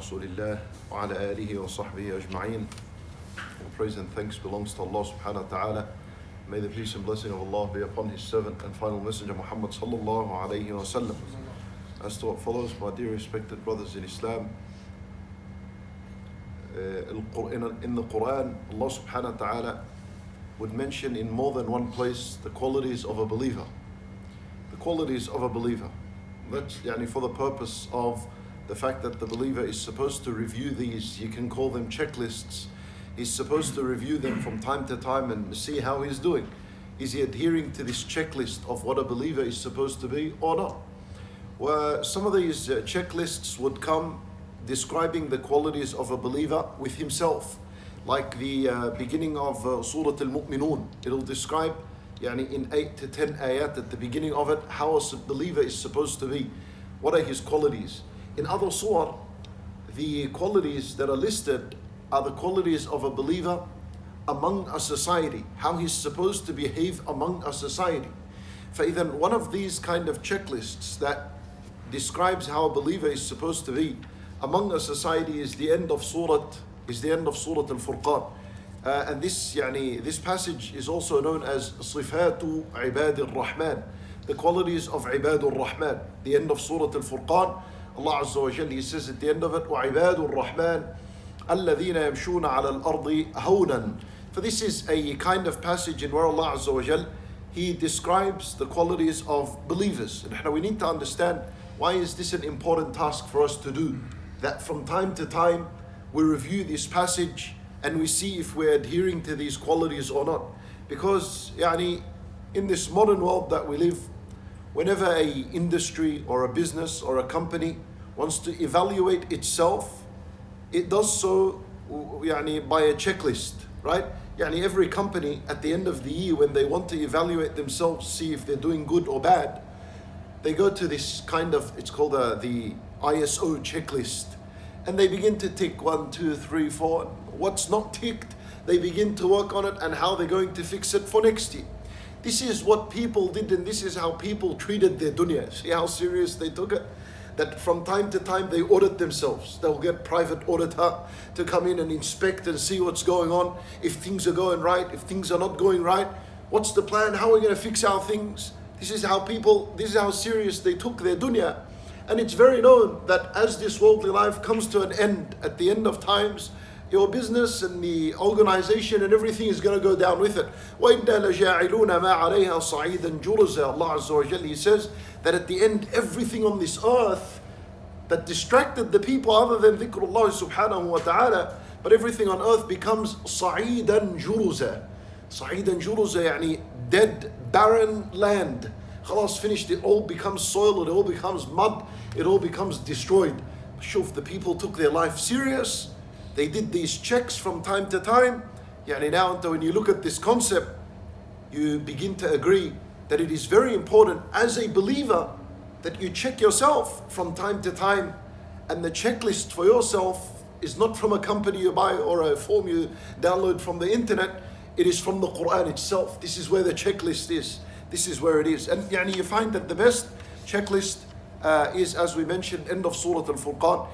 رسول الله وعلى آله وصحبه أجمعين. All praise and thanks belongs to Allah subhanahu wa ta'ala. May the peace and blessing of Allah be upon His servant and final messenger Muhammad sallallahu alayhi wa sallam. As to what follows, my dear respected brothers in Islam, in the Quran, Allah subhanahu wa ta'ala would mention in more than one place the qualities of a believer. The qualities of a believer. That's for the purpose of the fact that the believer is supposed to review these. You can call them checklists. He's supposed to review them from time to time and see how he's doing. Is he adhering to this checklist of what a believer is supposed to be or not? Where some of these checklists would come describing the qualities of a believer with himself. Like the beginning of Surah Al-Mu'minun. It'll describe in 8 to 10 ayat at the beginning of it, how a believer is supposed to be. What are his qualities? In other surah, the qualities that are listed are the qualities of a believer among a society, how he's supposed to behave among a society. فإذا one of these kind of checklists that describes how a believer is supposed to be among a society is the end of Surah Al-Furqan. And this passage is also known as Sifatu Ibad al-Rahman, the qualities of Ibad al-Rahman. The end of Surah Al-Furqan, Allah Azza wa Jalla, He says at the end of it, وَعِبَادُ الرَّحْمَنِ الَّذِينَ يَمْشُونَ عَلَى الْأَرْضِ هَوْنًا. For this is a kind of passage in where Allah Azza wa Jalla, He describes the qualities of believers. And now we need to understand, why is this an important task for us to do? That from time to time we review this passage and we see if we're adhering to these qualities or not. Because in this modern world that we live, whenever a industry or a business or a company wants to evaluate itself, it does so by a checklist, right? Every company at the end of the year, when they want to evaluate themselves, see if they're doing good or bad, they go to this kind of, it's called the ISO checklist. And they begin to tick 1, 2, 3, 4. What's not ticked, they begin to work on it and how they're going to fix it for next year. This is what people did, and this is how people treated their dunya. See how serious they took it? That from time to time they audit themselves. They'll get private auditor to come in and inspect and see what's going on. If things are going right, if things are not going right, what's the plan? How are we going to fix our things? This is how serious they took their dunya. And it's very known that as this worldly life comes to an end, at the end of times, your business and the organization and everything is going to go down with it. وَإِنَّا لَجَاعِلُونَ مَا عَلَيْهَا صَعِيدًا جُرُزًا. Allah Azza wa Jalla, He says that at the end, everything on this earth that distracted the people other than dhikrullah subhanahu wa ta'ala, but everything on earth becomes صَعِيدًا جُرُزًا. صَعِيدًا جُرُزًا, dead, barren land. Khalas, finished, it all becomes soil, it all becomes mud, it all becomes destroyed. Shuf, the people took their life serious. They did these checks from time to time. Now when you look at this concept, you begin to agree that it is very important as a believer that you check yourself from time to time. And the checklist for yourself is not from a company you buy or a form you download from the internet. It is from the Quran itself. This is where the checklist is. This is where it is. And you find that the best checklist is, as we mentioned, end of Surah Al-Furqan,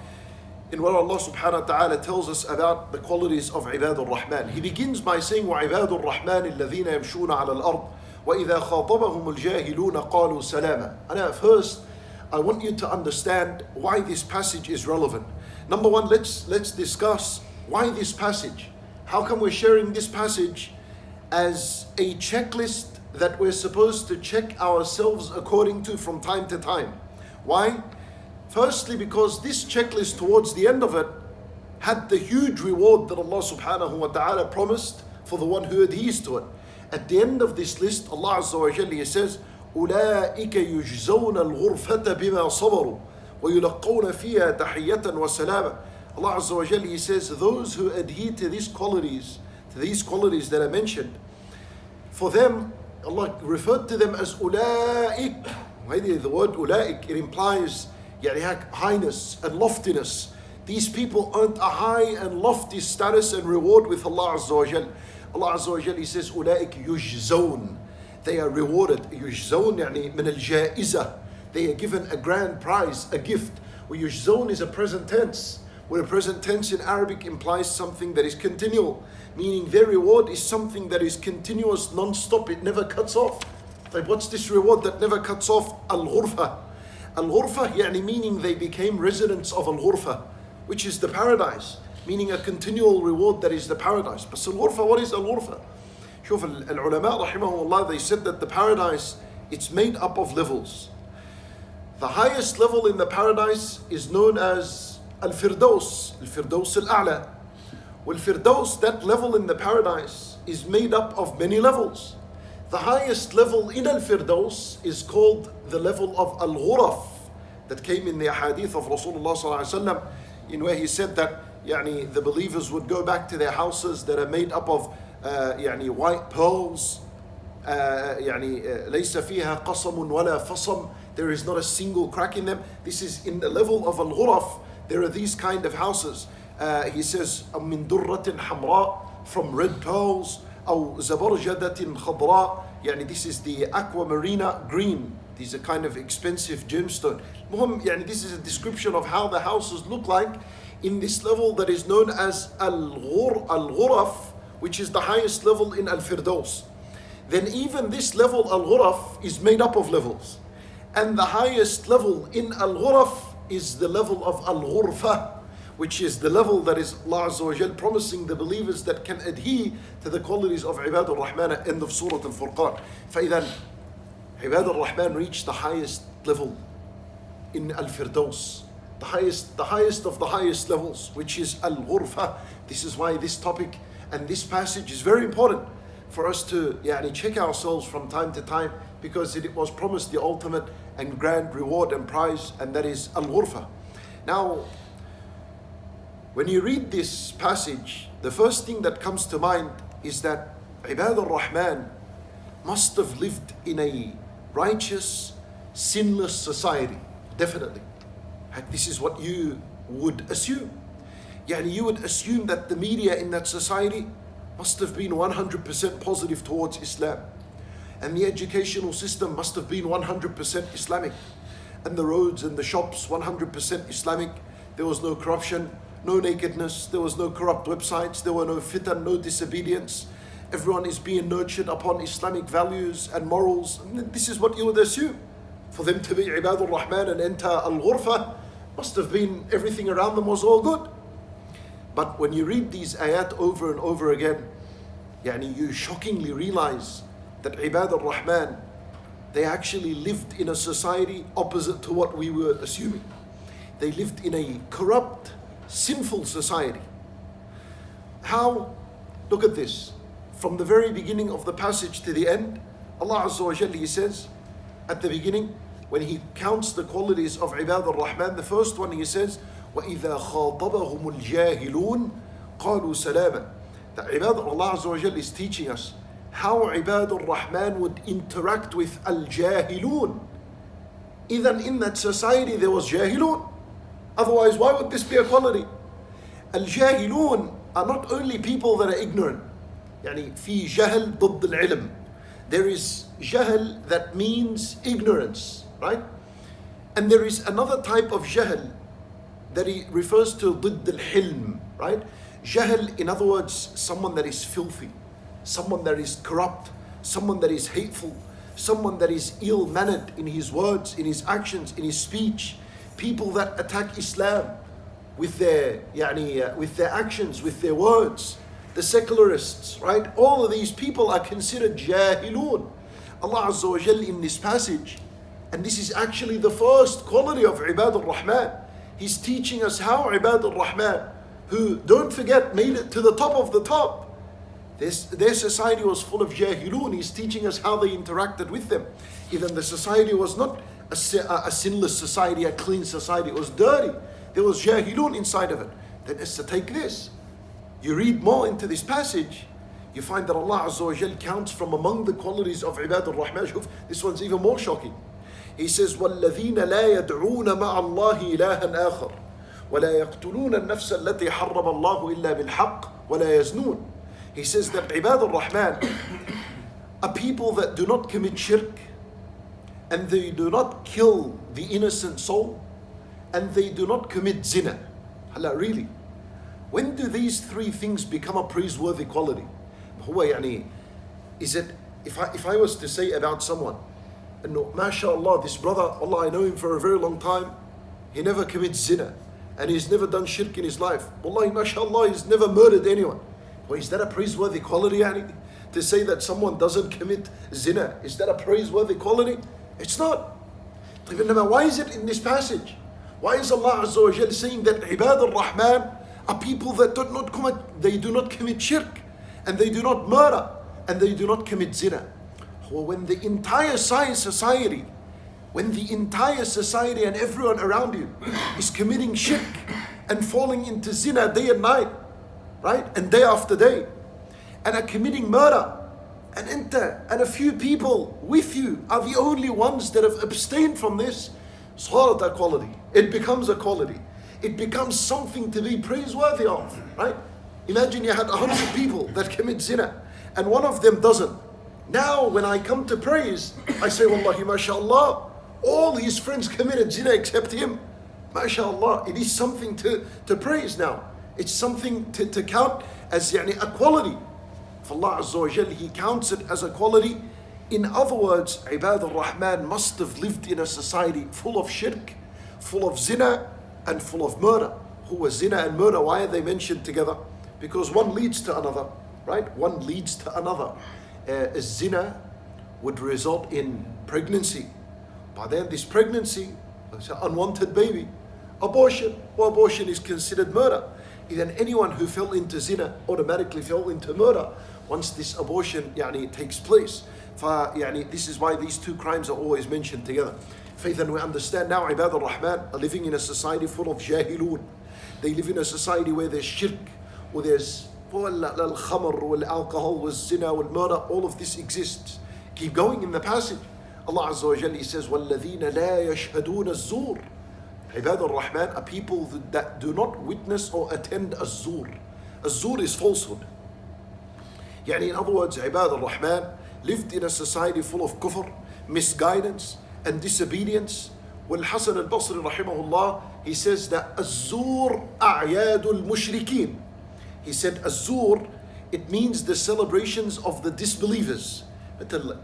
in where Allah subhanahu wa ta'ala tells us about the qualities of Ibad al-Rahman. He begins by saying, وَعِبَادُ الرَّحْمَنِ الَّذِينَ يَمْشُونَ عَلَى الْأَرْضِ وَإِذَا خَاطَبَهُمُ الْجَاهِلُونَ قَالُوا سَلَامًا. And first, I want you to understand why this passage is relevant. Number one, let's discuss why this passage. How come we're sharing this passage as a checklist that we're supposed to check ourselves according to from time to time? Why? Firstly, because this checklist towards the end of it had the huge reward that Allah subhanahu wa ta'ala promised for the one who adheres to it. At the end of this list, Allah Azza wa Jalla, He says, أُولَٰئِكَ يُجْزَوْنَ الْغُرْفَةَ بِمَا صَبَرُوا وَيُلَقَّوْنَ فِيهَا تَحِيَّةً وَسَلَامًا. Allah Azza wa Jalla, He says, those who adhere to these qualities that I mentioned, for them, Allah referred to them as أُولَٰئِك. The word أُولَٰئِك, it implies highness and loftiness. These people earned a high and lofty status and reward with Allah Azza wa Jal. Allah Azza wa Jal, He says, أُولَٰئِك يُجْزَوْن. They are rewarded. يُجْزَوْن مِنَ الْجَائِزَةِ. They are given a grand prize, a gift. وَيُجْزَوْن is a present tense. where present tense in Arabic implies something that is continual, meaning their reward is something that is continuous, non-stop, it never cuts off. Like, what's this reward that never cuts off? Al-Ghurfa. Al-Ghurfa, يعني meaning they became residents of Al-Ghurfa, which is the paradise, meaning a continual reward that is the paradise. But Al-Ghurfa, what is Al-Ghurfa? شوف العلماء رحمهم الله, they said that the paradise, it's made up of levels. The highest level in the paradise is known as Al-Firdaus, Al-Firdaus Al-A'la. Well-Firdaus, that level in the paradise, is made up of many levels. The highest level in Al-Firdaus is called the level of Al-Ghuraf, that came in the hadith of Rasulullah sallallahu alaihi wasallam, in where he said that the believers would go back to their houses that are made up of white pearls, ليس فيها قصم ولا فصم, there is not a single crack in them. This is in the level of Al-Ghuraf. There are these kind of houses. He says من درة حمراء, from red pearls, أو زبرجدة خضراء, this is the aquamarina green. These are kind of expensive gemstone. This is a description of how the houses look like in this level that is known as Al-Ghuraf, which is the highest level in Al-Firdaus. Then even this level Al-Ghuraf is made up of levels. And the highest level in Al-Ghuraf is the level of Al-Ghurfa, which is the level that is Allah Azza wa Jal promising the believers that can adhere to the qualities of Ibad al-Rahman at the end of Surah Al-Furqan. فإذا Ibad al-Rahman reached the highest level in Al-Firdaus, the highest of the highest levels, which is Al-Ghurfa. This is why this topic and this passage is very important for us to check ourselves from time to time, because it was promised the ultimate and grand reward and prize, and that is Al-Ghurfa. Now, when you read this passage, the first thing that comes to mind is that Ibad al-Rahman must have lived in a righteous, sinless society. Definitely. This is what you would assume. You would assume that the media in that society must have been 100% positive towards Islam. And the educational system must have been 100% Islamic. And the roads and the shops 100% Islamic. There was no corruption, no nakedness, there was no corrupt websites, there were no fitan, no disobedience. Everyone is being nurtured upon Islamic values and morals. And this is what you would assume. For them to be Ibad al-Rahman and enter Al-Ghurfa, must have been everything around them was all good. But when you read these ayat over and over again, you shockingly realize that Ibad al-Rahman, they actually lived in a society opposite to what we were assuming. They lived in a corrupt, sinful society. How? Look at this. From the very beginning of the passage to the end, Allah Azza wa Jalla, He says, at the beginning, when He counts the qualities of Ibad al-Rahman, the first one He says, وَإِذَا خَاطَبَهُمُ الْجَاهِلُونَ قَالُوا سَلَامًا. That Ibad, Allah Azza wa Jalla is teaching us how Ibad al-Rahman would interact with al-Jahilun. Even in that society there was Jahilun. Otherwise, why would this be a quality? Al-Jahilun are not only people that are ignorant. في جهل ضد العلم. There is jahl that means ignorance, right? And there is another type of jahl that he refers to ضد الحلم, right? Jahl, in other words, someone that is filthy, someone that is corrupt, someone that is hateful, someone that is ill-mannered in his words, in his actions, in his speech. People that attack Islam with their actions, with their words. The secularists, right? All of these people are considered jahilun. Allah Azza wa Jal in this passage, and this is actually the first quality of Ibad al-Rahman. He's teaching us how Ibad al-Rahman, who, don't forget, made it to the top of the top. Their society was full of jahilun. He's teaching us how they interacted with them. Even the society was not a sinless society, a clean society. It was dirty. There was jahilun inside of it. Then let's take this. You read more into this passage, you find that Allah Azza wa Jal counts from among the qualities of Ibad al-Rahman. This one's even more shocking. He says, وَالَّذِينَ لَا يَدْعُونَ مَعَ اللَّهِ إِلَهًا آخَرَ وَلَا يَقْتُلُونَ النَّفْسَ الَّتِي حَرَّمَ اللَّهُ إِلَّا بِالْحَقِّ وَلَا يَزْنُونَ. He says that Ibad al-Rahman are people that do not commit shirk, and they do not kill the innocent soul, and they do not commit zina. Really? When do these three things become a praiseworthy quality? هو يعني, is it, if I was to say about someone, no, mashallah, this brother, Allah, I know him for a very long time, he never commits zina, and he's never done shirk in his life. Wallahi, mashallah, he's never murdered anyone. Well, is that a praiseworthy quality, yani? To say that someone doesn't commit zina, is that a praiseworthy quality? It's not. Why is it in this passage? Why is Allah Azza wa Jal saying that Ibad al-Rahman are people that do not commit shirk, and they do not murder, and they do not commit zina? Well, when the entire society and everyone around you is committing shirk and falling into zina day and night, right? And day after day, and are committing murder, and a few people with you are the only ones that have abstained from this, صارت a quality. It becomes a quality. It becomes something to be praiseworthy of, right? Imagine you had 100 people that commit zina, and one of them doesn't. Now, when I come to praise, I say, Wallahi, mashallah, all his friends committed zina except him. Mashallah, it is something to praise now. It's something to count as a quality. For Allah Azza wa Jal, He counts it as a quality. In other words, Ibad al-Rahman must have lived in a society full of shirk, full of zina, and full of murder. Who was zina and murder? Why are they mentioned together? Because one leads to another, right? One leads to another. Zina would result in pregnancy. But then this pregnancy, it's an unwanted baby. Abortion is considered murder. Then anyone who fell into zina automatically fell into murder once this abortion takes place. This is why these two crimes are always mentioned together. Then we understand now Ibad al-Rahman are living in a society full of jahilun. They live in a society where there's shirk, or there's al-khamr, wal-alcohol, wal-zina, wal-murder. All of this exists. Keep going in the passage. Allah Azza wa Jalla, He says, وَالَّذِينَ لَا يَشْهَدُونَ الزُّورِ. Ibad al-Rahman are people that do not witness or attend az-zur. Az-zur is falsehood. In other words, Ibad al-Rahman lived in a society full of kufr, misguidance, and disobedience. Wal-Hasan al-Basri rahimahullah, he says that az-zur a'yadul mushrikeen. He said az-zur, it means the celebrations of the disbelievers.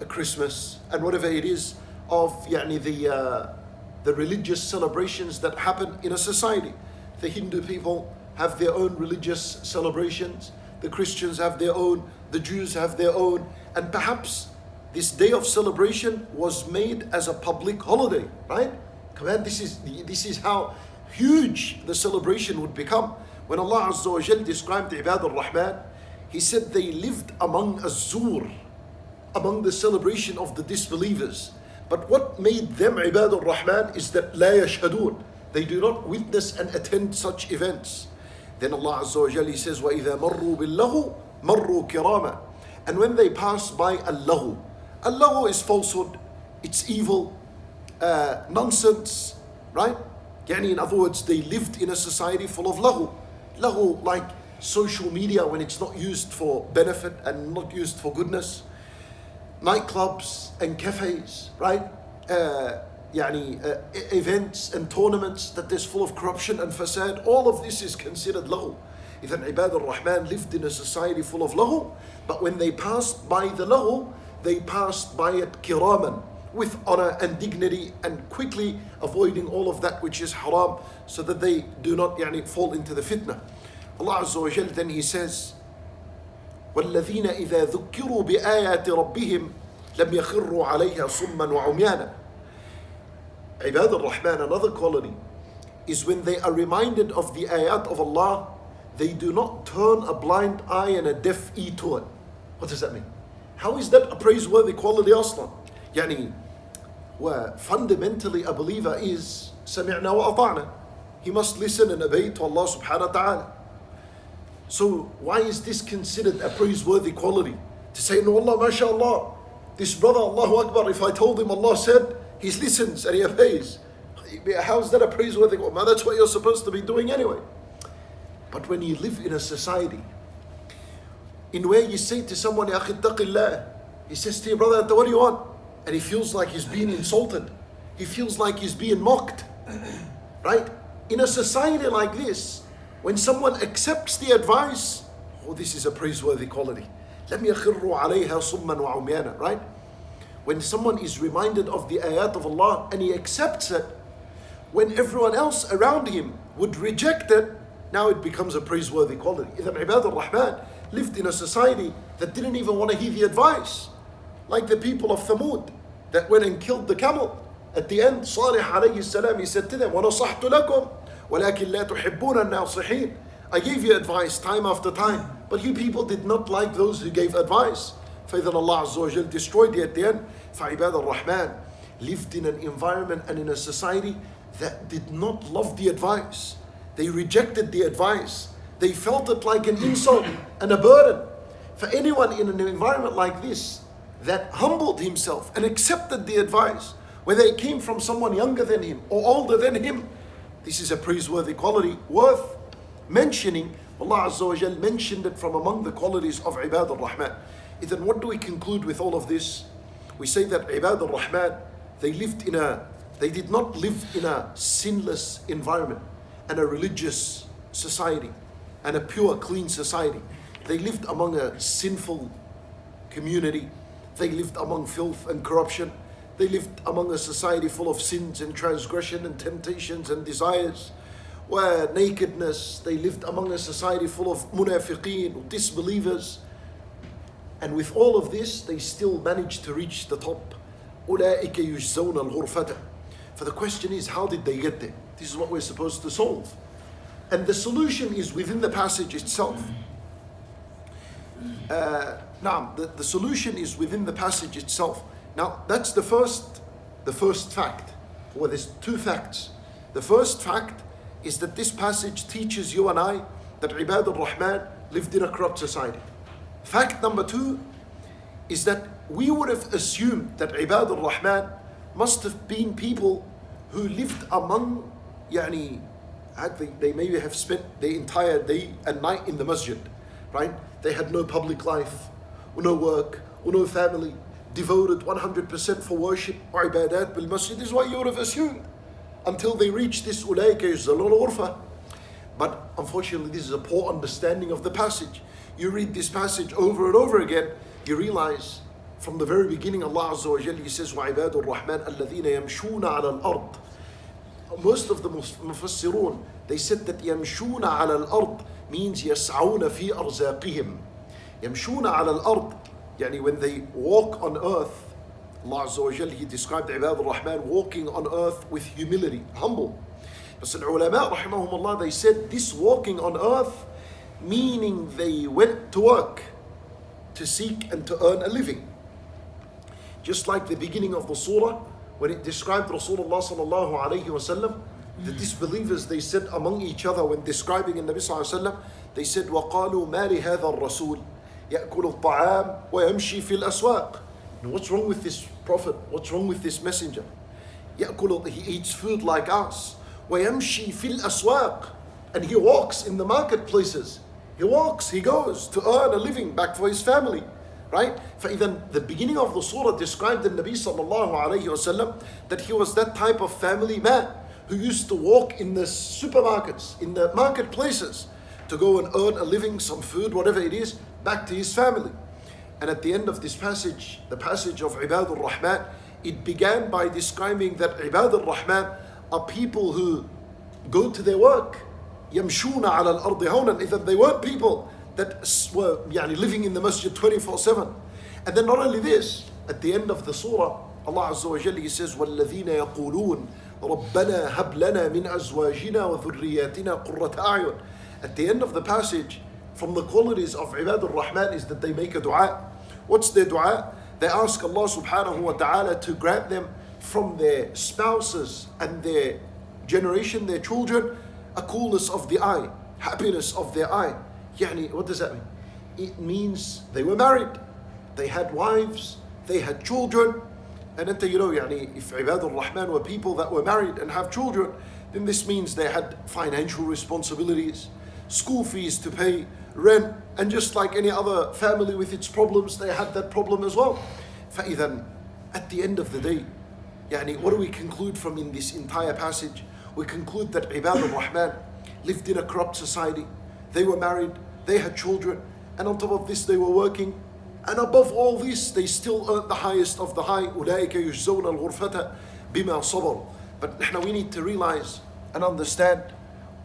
Christmas and whatever it is of the religious celebrations that happen in a society. The Hindu people have their own religious celebrations, the Christians have their own, the Jews have their own, and perhaps this day of celebration was made as a public holiday, right? This is how huge the celebration would become. When Allah Azza wa Jal described Ibad al-Rahman, He said they lived among az-zur, among the celebration of the disbelievers. But what made them Ibad al-Rahman is that la yashhadun. They do not witness and attend such events. Then Allah Azza wa Jalla, He says, وَإِذَا مَرُّوا بِاللَّغُ مَرُّوا كِرَامًا. And when they pass by al-lahu. Al-lahu is falsehood, it's evil, nonsense, right? In other words, they lived in a society full of lahu. Lahu, like social media when it's not used for benefit and not used for goodness. Nightclubs and cafes, right? Events and tournaments that is full of corruption and fasad. All of this is considered lahu. Even Ibad al-Rahman lived in a society full of lahu, but when they passed by the lahu, they passed by it kiraman, with honor and dignity, and quickly avoiding all of that which is haram, so that they do not fall into the fitna. Allah Azza wa Jal, then He says, وَالَّذِينَ إِذَا ذُكِّرُوا بِآيَاتِ رَبِّهِمْ لَمْ يَخِرُّوا عَلَيْهَا صُمًّا وَعُمْيَانًا. Ibad al-Rahman, another quality, is when they are reminded of the ayat of Allah, they do not turn a blind eye and a deaf ear to it. What does that mean? How is that a praiseworthy quality aslan? Where fundamentally a believer is سَمِعْنَا وَأَطَعْنَا. He must listen and obey to Allah subhanahu wa ta'ala. So why is this considered a praiseworthy quality? To say, no, Allah, mashallah, this brother, Allahu Akbar, if I told him Allah said, he listens and he obeys. How is that a praiseworthy quality? Well, that's what you're supposed to be doing anyway. But when you live in a society in where you say to someone, Ya akhi ittaqillah, he says to you, brother, what do you want? And he feels like he's being insulted. He feels like he's being mocked. Right? In a society like this, When someone accepts the advice, oh, this is a praiseworthy quality. لم يخروا عليها صما وعميانا, right? When someone is reminded of the ayat of Allah and he accepts it, when everyone else around him would reject it, now it becomes a praiseworthy quality. إذن عباد الرحمن lived in a society that didn't even want to hear the advice. Like the people of Thamud that went and killed the camel. At the end, Salih alayhi salam, he said to them, وَنَصَحْتُ لَكُمْ وَلَكِنْ لَا تُحِبُّونَ النَّاصِحِينَ. I gave you advice time after time, but you people did not like those who gave advice. فإذا Allah Azza wa Jal destroyed you at the end. فعباد الرحمن lived in an environment and in a society that did not love the advice. They rejected the advice. They felt it like an insult and a burden. For anyone in an environment like this that humbled himself and accepted the advice, whether it came from someone younger than him or older than him, this is a praiseworthy quality worth mentioning. Allah Azza wa Jal mentioned it from among the qualities of Ibad al-Rahman. Then what do we conclude with all of this? We say that Ibad al-Rahman, they did not live in a sinless environment and a religious society and a pure, clean society. They lived among a sinful community. They lived among filth and corruption. They lived among a society full of sins and transgression and temptations and desires, where nakedness. They lived among a society full of munafiqeen, disbelievers. And with all of this, they still managed to reach the top. أُولَٰئِكَ يُجْزَوْنَ الْغُرْفَةَ. For the question is, how did they get there? This is what we're supposed to solve. And the solution is within the passage itself. The solution is within the passage itself. Now, that's the first fact. Well, there's two facts. The first fact is that this passage teaches you and I that Ibad al-Rahman lived in a corrupt society. Fact number two is that we would have assumed that Ibad al-Rahman must have been people who lived among, they maybe have spent the entire day and night in the masjid, right? They had no public life, no work, no family, devoted 100% for worship or ibadat bil masjid. This is what you would have assumed until they reached this أُولَٰئِكَ يُجْزَوْنَ الْغُرْفَةَ. But unfortunately, this is a poor understanding of the passage. You read this passage over and over again, you realize from the very beginning, Allah Azza wa Jalla, He says, وَعِبَادُ الرَّحْمَنِ الَّذِينَ يَمْشُونَ عَلَى الْأَرْضِ. Most of the Mufassirun, they said that يَمْشُونَ عَلَى الْأَرْضِ means يَسْعَوْنَ فِي أَرْزَاقِهِمْ. يَمْشُونَ عَلَى الْأَرْضِ, when they walk on earth, Allah Azza wa Jalla, He described Ibad al-Rahman walking on earth with humility, humble. But the ulama, rahimahumullah, they said this walking on earth, meaning they went to work to seek and to earn a living. Just like the beginning of the surah, when it described Rasulullah sallallahu alayhi wa sallam, the disbelievers, they said among each other when describing in Nabi sallallahu alayhi wa sallam, they said, وَقَالُوا مَا لِهَذَا الرَّسُولِ يَأْكُلُ الطَّعَامِ وَيَمْشِي فِي الْأَسْوَاقِ. What's wrong with this prophet? What's wrong with this messenger? يَأْكُلُ, he eats food like us. وَيَمْشِي فِي الْأَسْوَاقِ, and he walks in the marketplaces. He walks, he goes to earn a living back for his family, right? فإذا the beginning of the surah described the Nabi sallallahu alayhi wa sallam that he was that type of family man who used to walk in the supermarkets, in the marketplaces to go and earn a living, some food, whatever it is, back to his family. And at the end of this passage, the passage of Ibad al-Rahman, it began by describing that Ibad al-Rahman are people who go to their work. يَمْشُونَ عَلَى الْأَرْضِ هَوْنًا. They weren't people that were living in the masjid 24/7. And then not only this, at the end of the surah, Allah Azza wa Jalla, He says, وَالَّذِينَ يَقُولُونَ رَبَّنَا هَبْ لَنَا مِنْ أَزْوَاجِنَا وَذُرِّيَّاتِنَا قُرَّةَ أَعْيُنٍ. At the end of the passage, from the qualities of Ibad al-Rahman is that they make a dua. What's their dua? They ask Allah subhanahu wa ta'ala to grant them from their spouses and their generation, their children, a coolness of the eye, happiness of their eye. What does that mean? It means they were married, they had wives, they had children. And if Ibad al-Rahman were people that were married and have children, then this means they had financial responsibilities, school fees to pay, rent, and just like any other family with its problems, they had that problem as well. فإذا, at the end of the day, what do we conclude from in this entire passage? We conclude that Ibad al-Rahman, lived in a corrupt society. They were married, they had children, and on top of this they were working. And above all this, they still earned the highest of the high. أُولَٰئِكَ يُجْزَوْنَ الْغُرْفَةَ بِمَا صَبَرُوا. But we need to realize and understand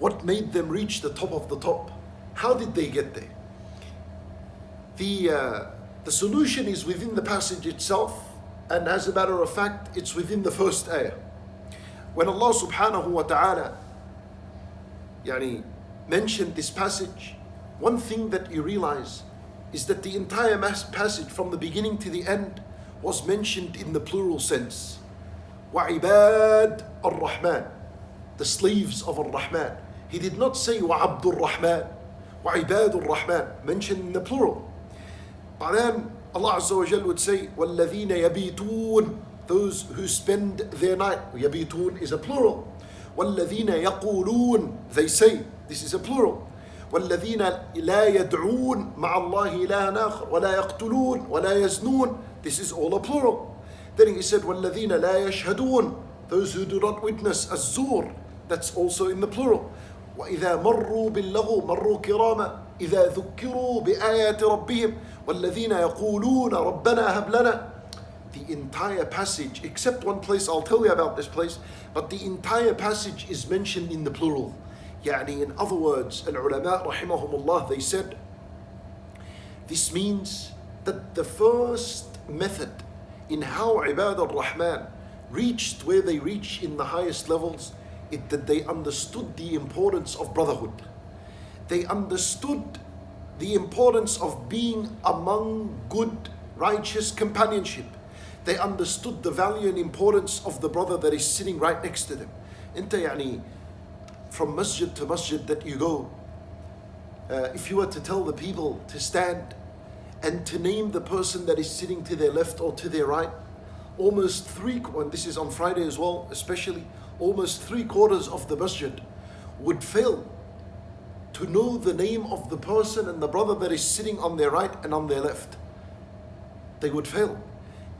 what made them reach the top of the top. How did they get there? The solution is within the passage itself, and as a matter of fact, it's within the first ayah. When Allah subhanahu wa ta'ala mentioned this passage, one thing that you realize is that the entire passage from the beginning to the end was mentioned in the plural sense. وَعِبَادْ الرَّحْمَنِ, the slaves of Ar-Rahman. He did not say وَعَبْدُ الرَّحْمَنِ, وَعِبَادُ الرَّحْمَنِ, mentioned in the plural. But then Allah Azza wa Jal would say وَالَّذِينَ يَبِيتُونَ, those who spend their night. يَبِيتُونَ is a plural. وَالَّذِينَ يَقُولُونَ, they say. This is a plural. وَالَّذِينَ لَا يَدْعُونَ مَعَ اللَّهِ إِلَهًا آخَرَ وَلَا يَقْتُلُونَ وَلَا يَزْنُونَ. This is all a plural. Then he said وَالَّذِينَ لَا يَشْهَدُونَ, those who do not witness الزور. That's also in the plural. وَإِذَا مَرُّوا بِاللَّغُوِ مَرُّوا كِرَامًا إِذَا ذُكِّرُوا بِآيَاتِ رَبِّهِمْ وَالَّذِينَ يَقُولُونَ رَبَّنَا هَبْ لَنَا. The entire passage, except one place, I'll tell you about this place, but the entire passage is mentioned in the plural. In other words, al-ulama rahimahumullah, they said, this means that the first method in how Ibad al-Rahman reached where they reach in the highest levels is that they understood the importance of brotherhood. They understood the importance of being among good, righteous companionship. They understood the value and importance of the brother that is sitting right next to them. From masjid to masjid that you go, if you were to tell the people to stand and to name the person that is sitting to their left or to their right, almost and this is on Friday as well, especially, almost 3/4 of the masjid would fail to know the name of the person and the brother that is sitting on their right and on their left. They would fail.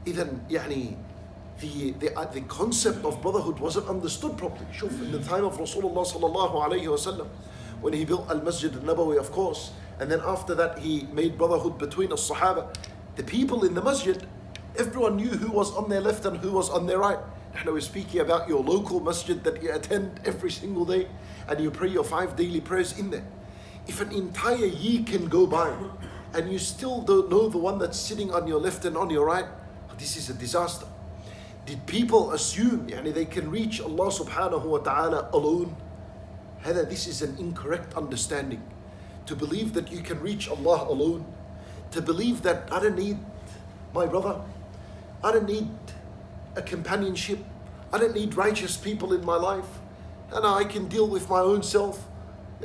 Even the concept of brotherhood wasn't understood properly. In the time of Rasulullah sallallahu alayhi wasallam, when he built Al-Masjid al-Nabawi, of course, and then after that he made brotherhood between the Sahaba, the people in the masjid, everyone knew who was on their left and who was on their right. Now we're speaking about your local masjid that you attend every single day and you pray your 5 daily prayers in there. If an entire year can go by and you still don't know the one that's sitting on your left and on your right, this is a disaster. Did people assume they can reach Allah subhanahu wa ta'ala alone? This is an incorrect understanding. To believe that you can reach Allah alone, to believe that I don't need my brother, I don't need a companionship, I don't need righteous people in my life, and I can deal with my own self.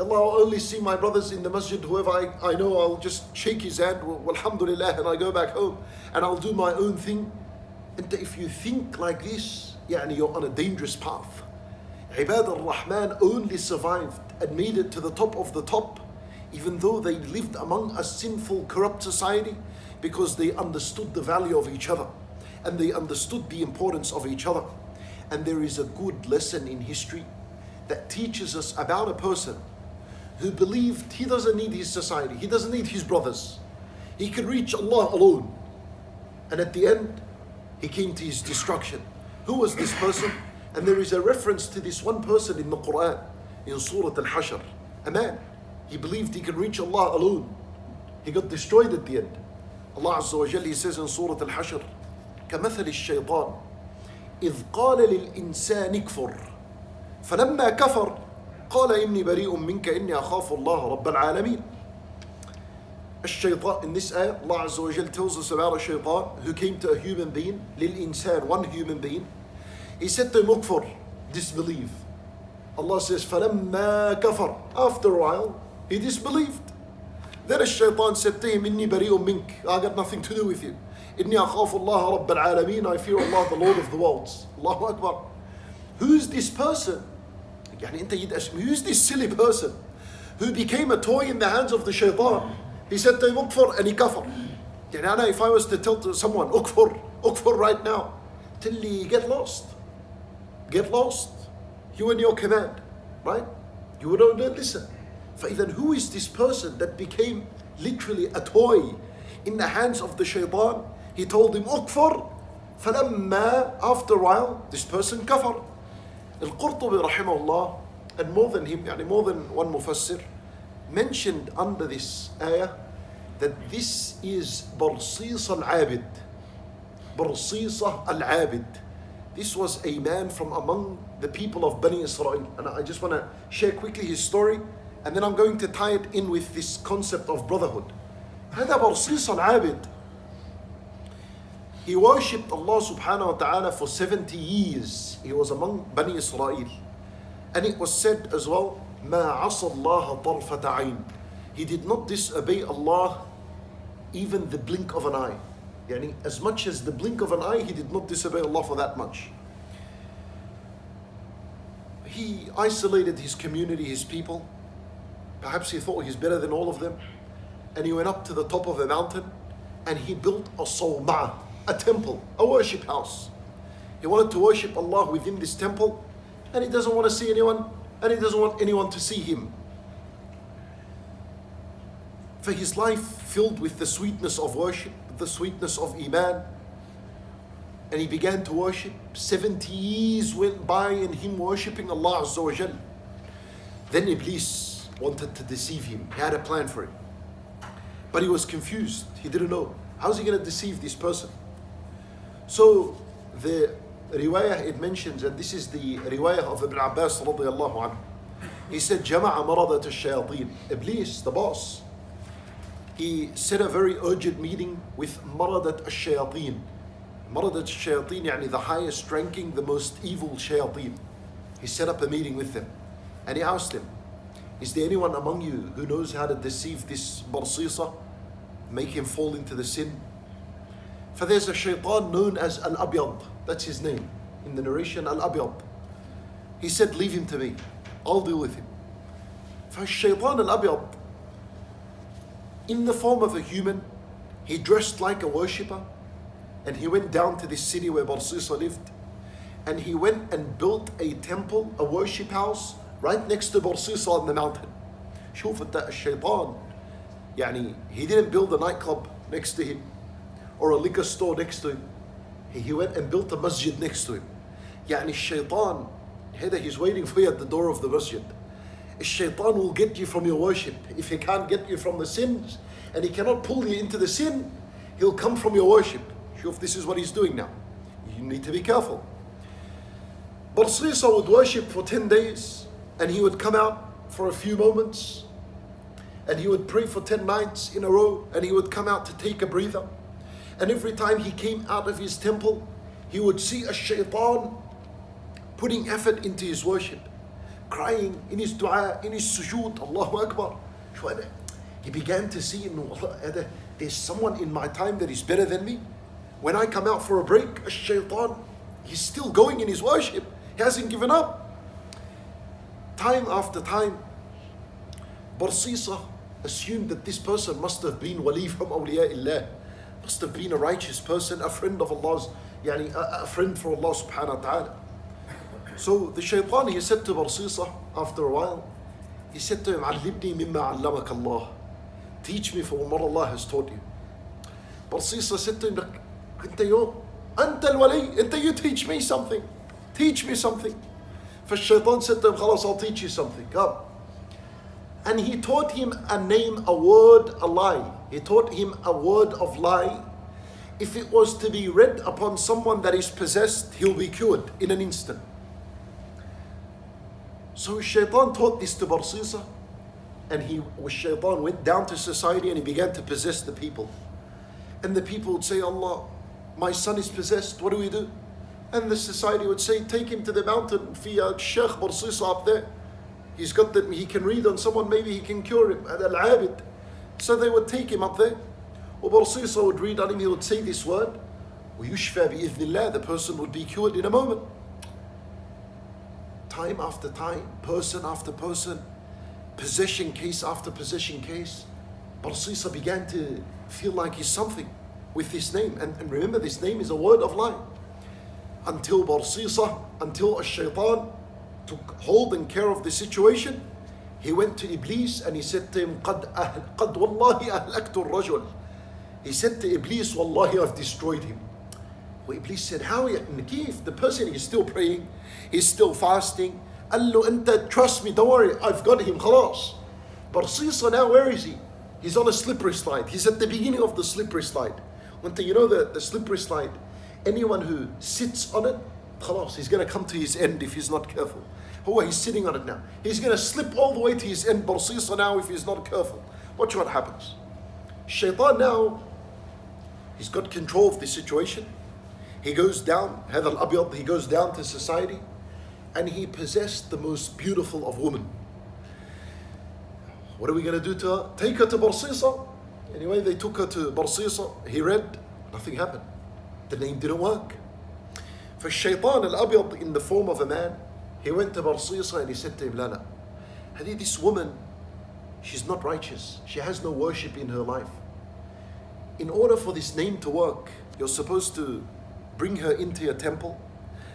Allah, I'll only see my brothers in the masjid, whoever I know, I'll just shake his hand, alhamdulillah, and I go back home and I'll do my own thing. And if you think like this, you're on a dangerous path. Ibad al-Rahman only survived and made it to the top of the top, even though they lived among a sinful, corrupt society, because they understood the value of each other and they understood the importance of each other. And there is a good lesson in history that teaches us about a person who believed he doesn't need his society, he doesn't need his brothers, he can reach Allah alone. And at the end, he came to his destruction. Who was this person? And there is a reference to this one person in the Quran, in Surah Al-Hashr. A man, he believed he could reach Allah alone. He got destroyed at the end. Allah Azza wa Jalla, he says in Surah Al-Hashr, كَمَثَلِ الشَّيْطَانِ إِذْ قَالَ لِلْإِنسَانِ اكْفُرْ فَلَمَّا كَفَرْ قَالَ إِنِّي بَرِيءٌ مِّنْكَ إِنِّي أَخَافُ اللَّهَ رَبَّ الْعَالَمِينَ. الشيطان, in this ayah, Allah Azza wa Jal tells us about a shaitan who came to a human being, لِلْإِنسان, one human being. He said to him, ukfur, disbelieve. Allah says, فَلَمَّا كَفَرْ, after a while, he disbelieved. Then a shaitan said to him, إِنِّي بَرِيءٌ مِّنْكَ, I got nothing to do with you. إِنِّي أَخَافُ اللَّهَ رَبَّ الْعَالَمِينَ, I fear Allah, the Lord of the worlds. Allahu Akbar. Who's this person? Who's this silly person who became a toy in the hands of the shaitan? He said to him, ukfur, and he kafar. If I was to tell to someone, ukfur right now, till you get lost. Get lost. You and your command, right? You would not listen. فإذا who is this person that became literally a toy in the hands of the shaitan? He told him, أكفر. فلما, after a while, this person kafar. Al-Qurtubi rahimahullah, and more than him, more than one mufassir, mentioned under this ayah that this is Barsisa al-Abid. Barsisa al-Abid. This was a man from among the people of Bani Israel. And I just want to share quickly his story, and then I'm going to tie it in with this concept of brotherhood. هذا Barsisa al-Abid. He worshipped Allah subhanahu wa ta'ala for 70 years. He was among Bani Israel. And it was said as well, مَا عَصَى اللَّهَ طَرْفَةَ عَيْنٍ. He did not disobey Allah even the blink of an eye. As much as the blink of an eye, he did not disobey Allah for that much. He isolated his community, his people. Perhaps he thought he's better than all of them. And he went up to the top of a mountain and he built a sawma'ah, a temple, a worship house. He wanted to worship Allah within this temple, and he doesn't want to see anyone, and he doesn't want anyone to see him. For his life filled with the sweetness of worship, the sweetness of Iman, and he began to worship. 70 years went by in him worshipping Allah Azza wa Jal. Then Iblis wanted to deceive him. He had a plan for him. But he was confused. He didn't know. How's he going to deceive this person? So the riwayah, it mentions, and this is the riwayah of Ibn Abbas radiyallahu anhu. He said, جَمَعَ مَرَضَةَ الشَّيَاطِينَ. Iblis, the boss, he set a very urgent meeting with maradat al-shayateen. Maradat al-shayateen, يعني the highest ranking, the most evil shayateen. He set up a meeting with them. And he asked them, is there anyone among you who knows how to deceive this Barsisa? Make him fall into the sin? For there's a shaitan known as Al-Abyad. That's his name. In the narration, Al-Abyad. He said, leave him to me. I'll deal with him. For Shaitan Al-Abyad, in the form of a human, he dressed like a worshipper, and he went down to this city where Barsisa lived, and he went and built a temple, a worship house, right next to Barsisa on the mountain. شوف الشيطان, he didn't build a nightclub next to him, or a liquor store next to him. He went and built a masjid next to him. الشيطان, he's waiting for you at the door of the masjid. Shaitan will get you from your worship. If he can't get you from the sins, and he cannot pull you into the sin, he'll come from your worship. Shuf, this is what he's doing now. You need to be careful. Barsisa would worship for 10 days, and he would come out for a few moments, and he would pray for 10 nights in a row, and he would come out to take a breather. And every time he came out of his temple, he would see a shaitan putting effort into his worship, crying in his dua, in his sujood, Allahu Akbar. He began to see, there's someone in my time that is better than me. When I come out for a break, a shaitan, he's still going in his worship. He hasn't given up. Time after time, Barsisa assumed that this person must have been wali from awliya'illah, must have been a righteous person, a friend of Allah's, a friend for Allah subhanahu wa ta'ala. So the shaitan, he said to Barsisa after a while, he said to him, "Allimni mimma allamaka Allah." Teach me from what Allah has taught you. Barsisa said to him, "Anta al-wali, you teach me something. Teach me something." For shaitan said to him, "Khalas, I'll teach you something. Come." And he taught him a name, a word, a lie. He taught him a word of lie. If it was to be read upon someone that is possessed, he'll be cured in an instant. So shaitan taught this to Barsisa, and shaitan went down to society and he began to possess the people. And the people would say, "Allah, my son is possessed, what do we do?" And the society would say, "Take him to the mountain, Fiya Sheikh Barsisa up there. He can read on someone, maybe he can cure him, Al-Abid." So they would take him up there. Or Barsisa would read on him, he would say this word, وَيُشْفَى بِإِذْنِ اللَّهِ, the person would be cured in a moment. Time after time, person after person, possession case after possession case, Barsisa began to feel like he's something with this name. And remember, this name is a word of lie. Until Barsisa, until a shaitan took hold and care of the situation, he went to Iblis and he said to him, قد والله أهلكت الرجل. He said to Iblis, Wallahi, I've destroyed him. Well, Iblis said, how? Nakif, the person is still praying, he's still fasting. قال له, أنت trust me, don't worry, I've got him, خلاص. Barsisa now, where is he? He's on a slippery slide. He's at the beginning of the slippery slide. One thing, you know the slippery slide, anyone who sits on it, خلاص, he's going to come to his end if he's not careful. He's sitting on it now. He's going to slip all the way to his end, Barsisa now, if he's not careful. Watch what happens. Shaitan now, he's got control of the situation. He goes down, هذا الأبيض, he goes down to society, and he possessed the most beautiful of women. What are we going to do to her? Take her to Barsisa. Anyway, they took her to Barsisa. He read, nothing happened. The name didn't work. For Shaitan al-Abyad, in the form of a man, he went to Barsisa and he said to him, Lana, Hadi, this woman, she's not righteous. She has no worship in her life. In order for this name to work, you're supposed to bring her into your temple.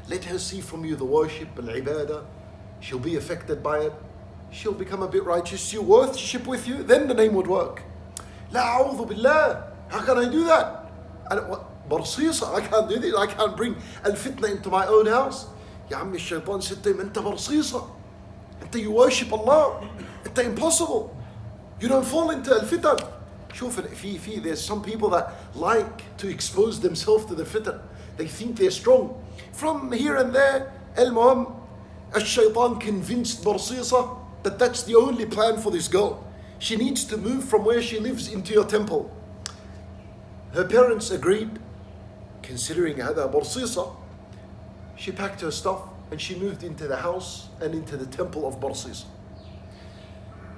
Let her see from you the worship, al-ibadah. She'll be affected by it. She'll become a bit righteous. She'll worship with you. Then the name would work. La a'udhu billah. How can I do that? Barsisa, I can't do this. I can't bring al-fitna into my own house. Ya Ammi, Shaitan said to him, Anta Barsisa. Anta, you worship Allah. Anta, impossible. You don't fall into al-fitan. There's some people that like to expose themselves to the fitan. They think they're strong. From here and there, al-muham, al-shaitan convinced Barsisa that that's the only plan for this girl. She needs to move from where she lives into your temple. Her parents agreed, considering هذا Barsisa. She packed her stuff and she moved into the house and into the temple of Barsisa.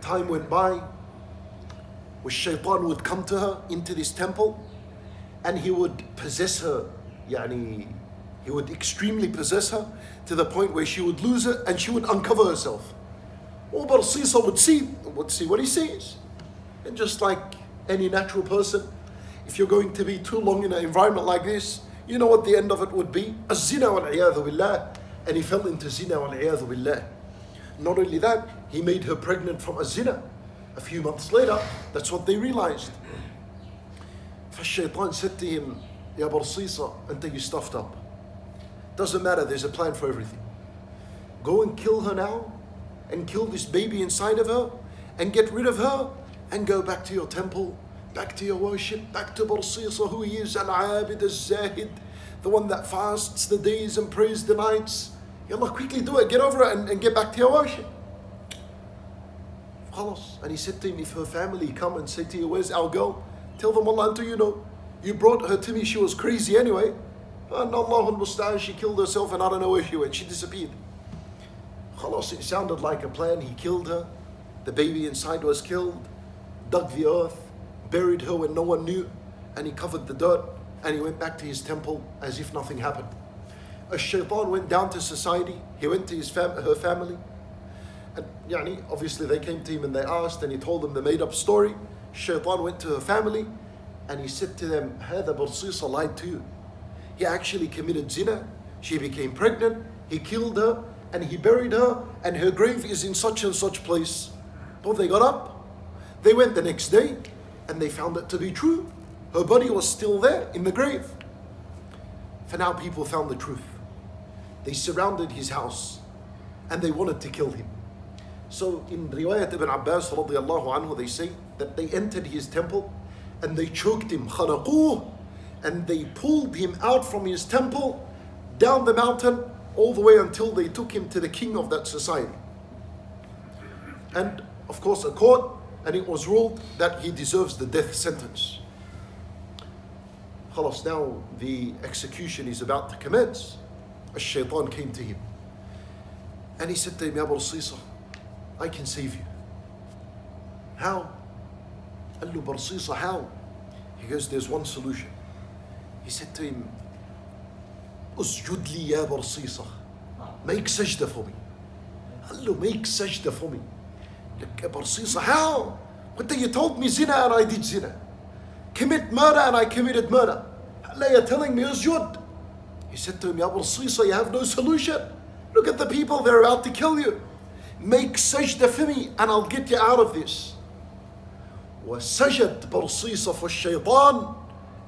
Time went by, where Shaitan would come to her into this temple and he would possess her. He would extremely possess her to the point where she would lose it and she would uncover herself. All Barsisa would see what he sees. And just like any natural person, if you're going to be too long in an environment like this, you know what the end of it would be? Az-zina wal-'iyadhu billah. And he fell into zina wal-'iyadhu billah. Not only that, he made her pregnant from a zina. A few months later, that's what they realized. Shaitan said to him, Ya Barsisa, until you stuffed up. Doesn't matter, there's a plan for everything. Go and kill her now, and kill this baby inside of her, and get rid of her, and go back to your temple, back to your worship, back to Barsisa, who he is, Al-Abid, Al-Zahid, the one that fasts the days and prays the nights. Yallah, quickly do it, get over it, and get back to your worship. Khalas. And he said to him, if her family come and say to you, where's our girl? Tell them, Allah, until you know, you brought her to me, she was crazy anyway. And Allah al-Musta'an, she killed herself and I don't know where she went, she disappeared. Khalas, it sounded like a plan. He killed her, the baby inside was killed, dug the earth, buried her when no one knew, and he covered the dirt, and he went back to his temple as if nothing happened. As Shaitan went down to society, he went to her family, and obviously they came to him and they asked, and he told them the made up story. Shaitan went to her family, and he said to them, هذا Barsisa lied to you. He actually committed zina, she became pregnant, he killed her, and he buried her, and her grave is in such and such place. Well, they got up, they went the next day, and they found it to be true. Her body was still there in the grave. For now people found the truth. They surrounded his house, and they wanted to kill him. So in Riwayat Ibn Abbas radiallahu anhu, they say that they entered his temple, and they choked him, خَنَقُوهُ, and they pulled him out from his temple, down the mountain, all the way until they took him to the king of that society. And of course a court, and it was ruled that he deserves the death sentence. Khalas, now the execution is about to commence. A shaitan came to him, and he said to him, Ya Barsisa, I can save you. How? قال له Barsisa, how? He goes, there's one solution. He said to him, Usjud li ya Barsisa. Make sajda for me. قال له, make sajda for me. Like, Barsisa, how? But you told me zina and I did zina. Commit murder and I committed murder. Allah, you're telling me usjud. He said to him, Ya Barsisa, you have no solution. Look at the people, they're about to kill you. make sajda for me and I'll get you out of this. وسجد برصيصة for الشيطان,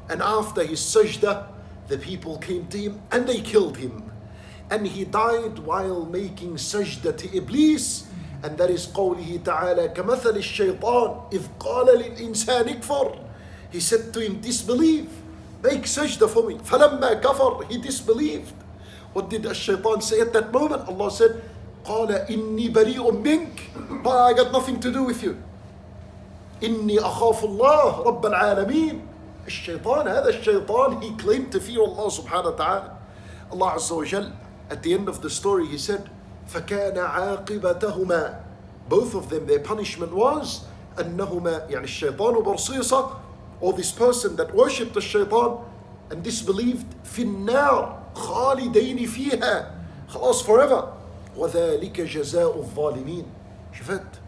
and after his sajda, the people came to him and they killed him. And he died while making sajda to Iblis. And that is قوله تعالى كمثل الشيطان إذ قال للإنسان اكفر. He said to him, disbelieve, make sajda for me. فلما كفر, he disbelieved. What did الشيطان say at that moment? Allah said, قال إني بريء منك, but I got nothing to do with you. إني أخاف الله رب العالمين. الشيطان, هذا الشيطان, he claimed to fear Allah subhanahu wa ta'ala. Allah Azza wa Jal, at the end of the story, he said, فَكَانَ عَاقِبَتَهُمَا. Both of them, their punishment was أَنَّهُمَا, يعني الشيطان وبرصيصة, or this person that worshipped the shaitan and disbelieved, في النار خالدين فيها, خلاص forever. وَذَلِكَ جَزَاءُ الظَّالِمِينَ. شفت?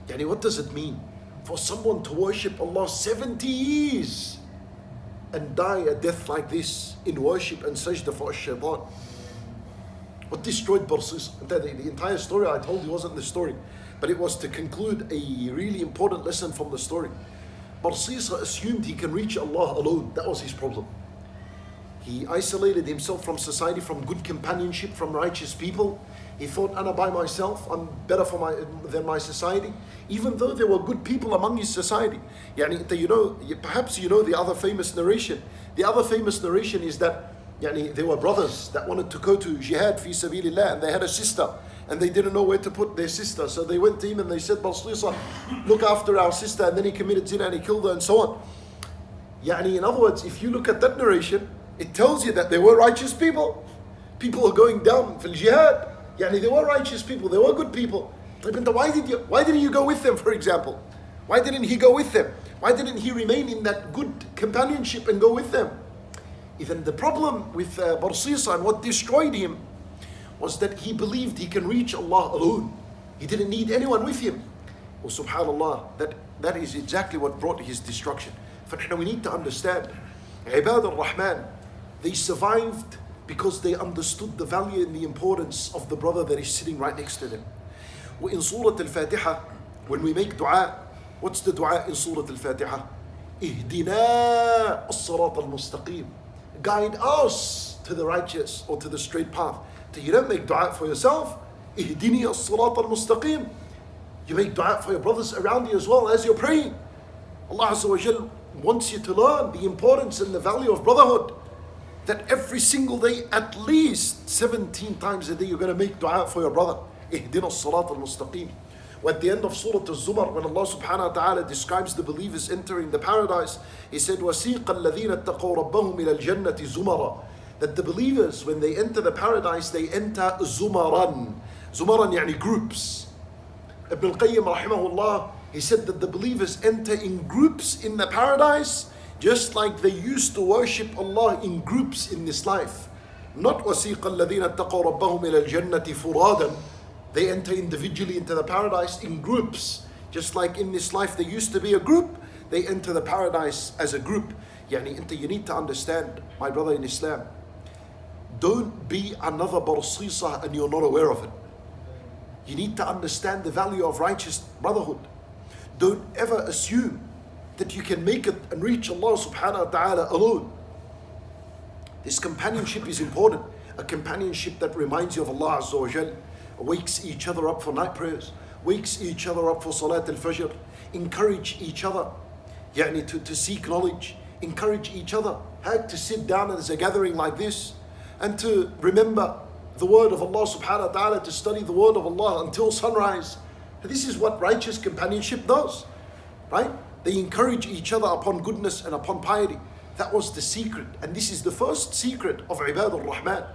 يعني what does it mean for someone to worship Allah 70 years and die a death like this in worship and sajda for a shaitan? What destroyed Barsis? The entire story I told you wasn't the story, but it was to conclude a really important lesson from the story. Barsisa assumed he can reach Allah alone. That was his problem. He isolated himself from society, from good companionship, from righteous people. He thought, Ana by myself, I'm better than my society, even though there were good people among his society. Perhaps you know the other famous narration. The other famous narration is that there were brothers that wanted to go to jihad fi sabilillah, and they had a sister and they didn't know where to put their sister. So they went to him and they said, Barsisa, look after our sister. And then he committed zina and he killed her and so on. In other words, if you look at that narration, it tells you that there were righteous people. People are going down for jihad. There were righteous people, there were good people. Why didn't you go with them, for example? Why didn't he go with them? Why didn't he remain in that good companionship and go with them? Even the problem with Barsisa and what destroyed him was that he believed he can reach Allah alone. He didn't need anyone with him. Well, subhanallah, that is exactly what brought his destruction. We need to understand, Ibad al-Rahman, they survived because they understood the value and the importance of the brother that is sitting right next to them. In Surah Al-Fatiha, when we make dua, what's the dua in Surah Al-Fatiha? Ihdina as-sirat al-mustaqim. Guide us to the righteous or to the straight path. So you don't make dua for yourself. Ihdini as-sirat al-mustaqim. You make dua for your brothers around you as well as you're praying. Allah Azza wa Jal wants you to learn the importance and the value of brotherhood. That every single day, at least 17 times a day, you're going to make dua for your brother. Ihdina as-sirat al-mustaqim. At the end of Surah Al-Zumar, when Allah subhanahu wa ta'ala describes the believers entering the paradise, He said, وَسِيقَ الَّذِينَ اتَّقَوْا رَبَّهُمْ إِلَى الْجَنَّةِ زُمَرًا. That the believers, when they enter the paradise, they enter zumaran. Zumaran yani groups. Ibn al-Qayyim rahimahullah, he said that the believers enter in groups in the paradise, just like they used to worship Allah in groups in this life. Not وَسِيقَ الَّذِينَ اتَّقَوْا رَبَّهُمْ إِلَى الْجَنَّةِ فُرَادًا. They enter individually into the paradise in groups. Just like in this life they used to be a group, they enter the paradise as a group. You need to understand, my brother in Islam, don't be another Barsisa and you're not aware of it. You need to understand the value of righteous brotherhood. Don't ever assume that you can make it and reach Allah subhanahu wa ta'ala alone. This companionship is important. A companionship that reminds you of Allah Azza wa Jal, wakes each other up for night prayers, wakes each other up for Salat al-Fajr, encourage each other to seek knowledge, encourage each other to sit down as a gathering like this and to remember the word of Allah subhanahu wa ta'ala, to study the word of Allah until sunrise. This is what righteous companionship does, right? They encourage each other upon goodness and upon piety. That was the secret, and this is the first secret of Ibad al-Rahman.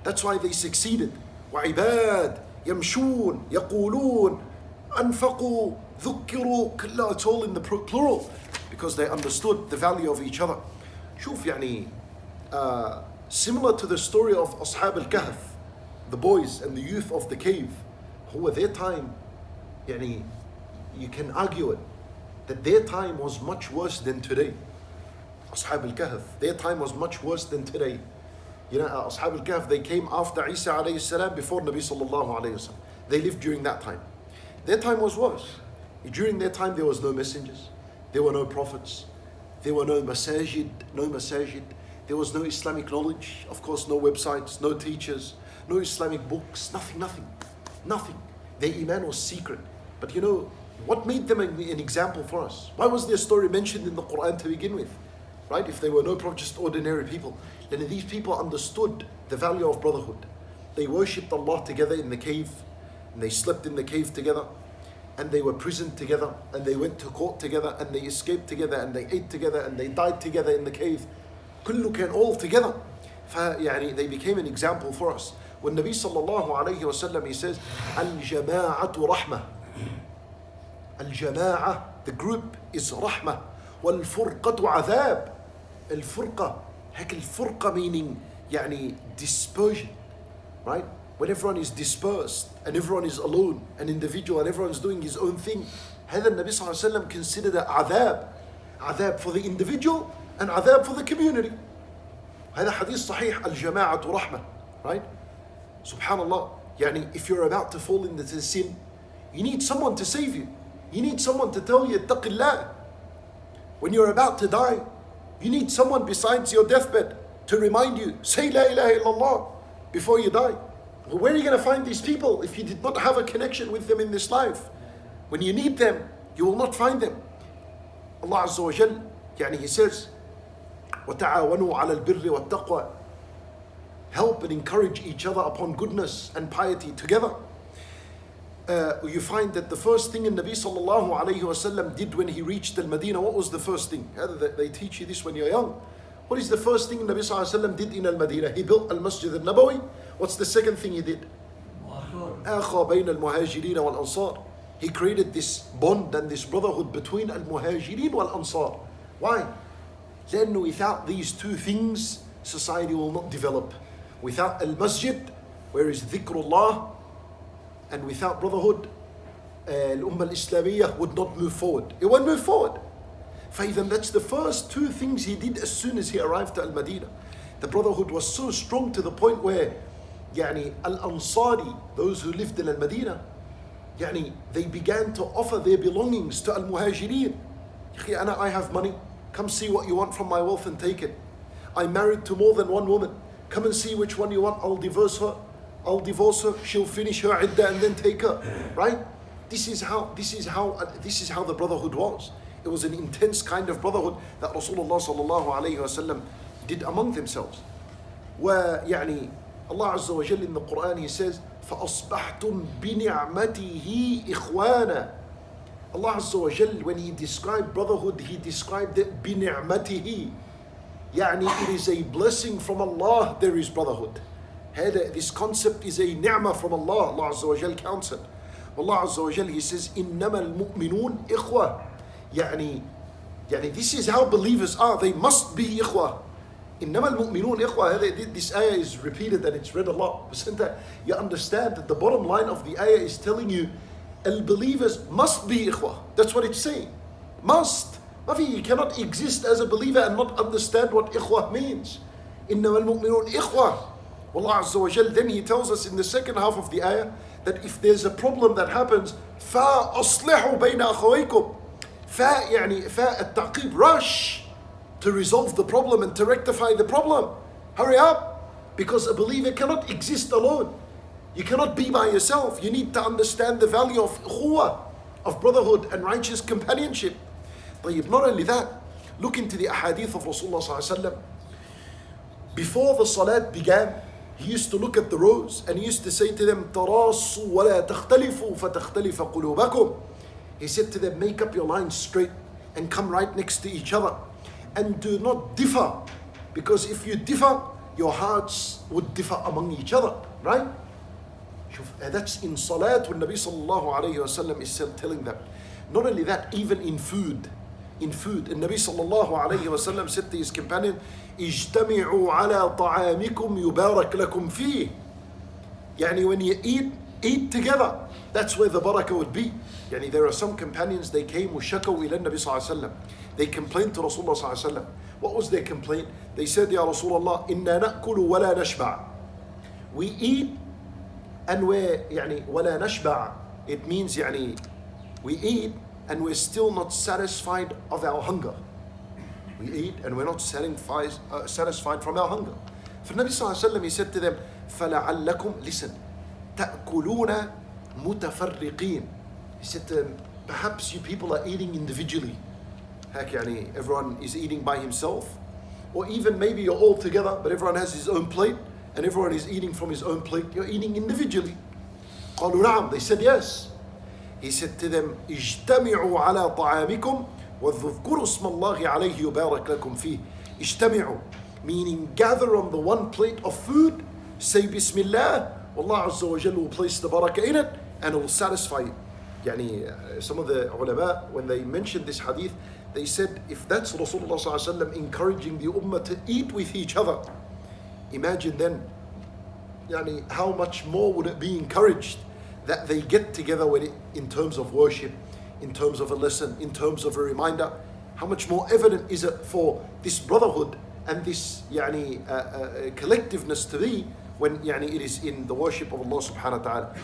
That's why they succeeded. وعباد يمشون يقولون أنفقوا ذكروا كلها, it's all in the plural because they understood the value of each other. شوف similar to the story of أصحاب الكهف, the boys and the youth of the cave, who at their time, you can argue it, that their time was much worse than today. أصحاب الكهف, their time was much worse than today. أصحاب الكهف, they came after Isa alayhi salam, before Nabi sallallahu alayhi wasallam. they lived during that time. Their time was worse. During their time there was no messengers, there were no prophets, there were no masajid, there was no Islamic knowledge, of course no websites, no teachers, no Islamic books, nothing. Their iman was secret. But you know, what made them an example for us? Why was their story mentioned in the Quran to begin with? Right? If they were no prophet, just ordinary people. Then these people understood the value of brotherhood. They worshipped Allah together in the cave, and they slept in the cave together, and they were prisoned together, and they went to court together, and they escaped together, and they ate together, and they died together in the cave. كله كان all together. يعني they became an example for us. When Nabi sallallahu alayhi wa sallam, he says, Al-jama'atu rahmah. Al-jama'a, the group is rahmah. Wal-furqatu adhab. Al-furqa, heck al-furqa meaning يعني dispersion, right? When everyone is dispersed and everyone is alone, an individual, and everyone's doing his own thing, هذا النبي صلى الله عليه وسلم considered عذاب for the individual and عذاب for the community. هذا حديث صحيح. الجماعة رحمة, right? Subhanallah. يعني if you're about to fall into sin, you need someone to save you. You need someone to tell you اتق الله. When you're about to die, you need someone besides your deathbed to remind you, say La ilaha illallah before you die. Well, where are you going to find these people if you did not have a connection with them in this life? When you need them, you will not find them. Allah Azza wa Jal, يعني He says, وَتَعَاوَنُوا عَلَى الْبِرِّ وَالتَّقْوَى. Help and encourage each other upon goodness and piety together. You find that the first thing Nabi sallallahu alayhi wa sallam did when he reached Al-Madinah, what was the first thing? They teach you this when you're young. What is the first thing Nabi sallallahu alayhi wa sallam did in Al-Madinah? He built Al-Masjid Al-Nabawi. What's the second thing he did? أَخَى بَيْنَ الْمُهَاجِرِينَ وَالْأَنصَارِ. He created this bond and this brotherhood between Al-Muhajirin wal-Ansar. Why? Then without these two things, society will not develop. Without Al-Masjid, where is dhikrullah, and without brotherhood, Al-Ummah Al-Islamiyah would not move forward. It won't move forward. فإذا that's the first two things he did as soon as he arrived to Al-Madinah. The brotherhood was so strong to the point where يعني Al-Ansari, those who lived in Al-Madinah, يعني they began to offer their belongings to Al-Muhajirin. I have money, come see what you want from my wealth and take it. I'm married to more than one woman, come and see which one you want, I'll divorce her, she'll finish her iddah and then take her, right? This is how the brotherhood was. It was an intense kind of brotherhood that Rasulullah sallallahu alayhi wa sallam did among themselves. Where يعني Allah Azza wa Jalla in the Quran, He says, فَأَصْبَحْتُمْ بِنِعْمَتِهِ إِخْوَانًا. Allah Azza wa Jalla, when He described brotherhood, He described it بِنِعْمَتِهِ. يعني it is a blessing from Allah, there is brotherhood. This concept is a ni'mah from Allah. Allah Azza wa Jalla counts it. Allah Azza wa Jalla, He says, إِنَّمَا الْمُؤْمِنُونَ إِخْوَةً. يعني this is how believers are. They must be ikhwah. إِنَّمَا الْمُؤْمِنُونَ إِخْوَةً. This ayah is repeated and it's read a lot. But you understand that the bottom line of the ayah is telling you, believers must be ikhwah. That's what it's saying. Must. You cannot exist as a believer and not understand what ikhwah means. إِنَّمَا الْمُؤْمِنُونَ إِخْوَةً. Allah Azza wa Jal, then He tells us in the second half of the ayah that if there's a problem that happens, فَأَصْلِحُوا بَيْنَ أَخَوَيْكُمْ. يعني التعقيب, rush to resolve the problem and to rectify the problem. Hurry up, because a believer cannot exist alone. You cannot be by yourself. You need to understand the value of ukhuwah, of brotherhood and righteous companionship. But not only that, look into the ahadith of Rasulullah sallallahu alaihi wasallam. Before the salat began, he used to look at the rows and he used to say to them, تَرَاصُوا وَلَا تَخْتَلِفُوا فَتَخْتَلِفَ قُلُوبَكُمْ. He said to them, make up your lines straight and come right next to each other. And do not differ, because if you differ, your hearts would differ among each other, right? That's in salat when Nabi sallallahu alayhi wa sallam is telling them. Not only that, even in food. And Nabi sallallahu alayhi wa sallam said to his companion, اجتمعوا على طعامكم يبارك لكم فيه. يعني when you eat together, that's where the barakah would be. يعني there are some companions, they came وشكوا إلى النبي صلى الله عليه وسلم. They complained to Rasulullah صلى الله عليه وسلم. What was their complaint? They said, يا رسول الله إنا نأكل ولا نشبع. We eat and we're يعني ولا نشبع. It means يعني we eat and we're still not satisfied of our hunger. We eat and we're not satisfied from our hunger. For Nabi Sallallahu Alaihi Wasallam, he said to them, فَلَعَلَّكُمْ listen, تَأْكُلُونَ مُتَفَرِّقِينَ. He said to them, perhaps you people are eating individually. يعني everyone is eating by himself. Or even maybe you're all together, but everyone has his own plate and everyone is eating from his own plate. You're eating individually. قالوا نعم. They said yes. He said to them, اجتمعوا على طعامكم وَاذْكُرُوا اسْمَ اللَّهِ عَلَيْهِ يُبَارَكْ لَكُمْ فِيهِ. اجتمعوا, meaning gather on the one plate of food, say Bismillah, Allah Azza wa Jalla will place the barakah in it and it will satisfy you. يعني some of the ulama, when they mentioned this hadith, they said if that's Rasulullah Sallallahu Alaihi Wasallam encouraging the ummah to eat with each other, imagine then يعني how much more would it be encouraged that they get together with it in terms of worship, in terms of a lesson, in terms of a reminder. How much more evident is it for this brotherhood and this collectiveness to be when it is in the worship of Allah subhanahu wa ta'ala.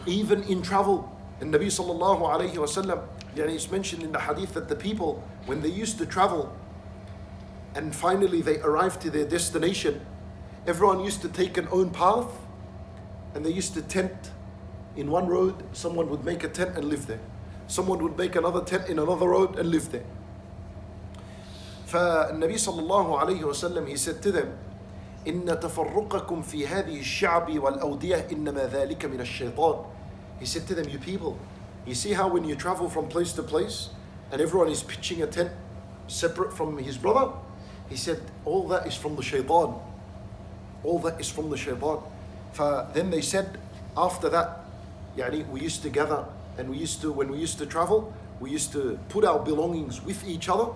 Even in travel, and Nabi sallallahu alayhi wa sallam, it's mentioned in the hadith that the people, when they used to travel and finally they arrived to their destination, everyone used to take an own path and they used to tent in one road. Someone would make a tent and live there. Someone would make another tent in another road and live there. فالنبي صلى الله عليه وسلم, he said to them, إن تفرقكم في هذه الشعب والأودية إنما ذلك من الشيطان. He said to them, you people, you see how when you travel from place to place and everyone is pitching a tent separate from his brother? He said, all that is from the shaitan. All that is from the shaitan. Then they said, after that, we used to gather and when we used to travel, we used to put our belongings with each other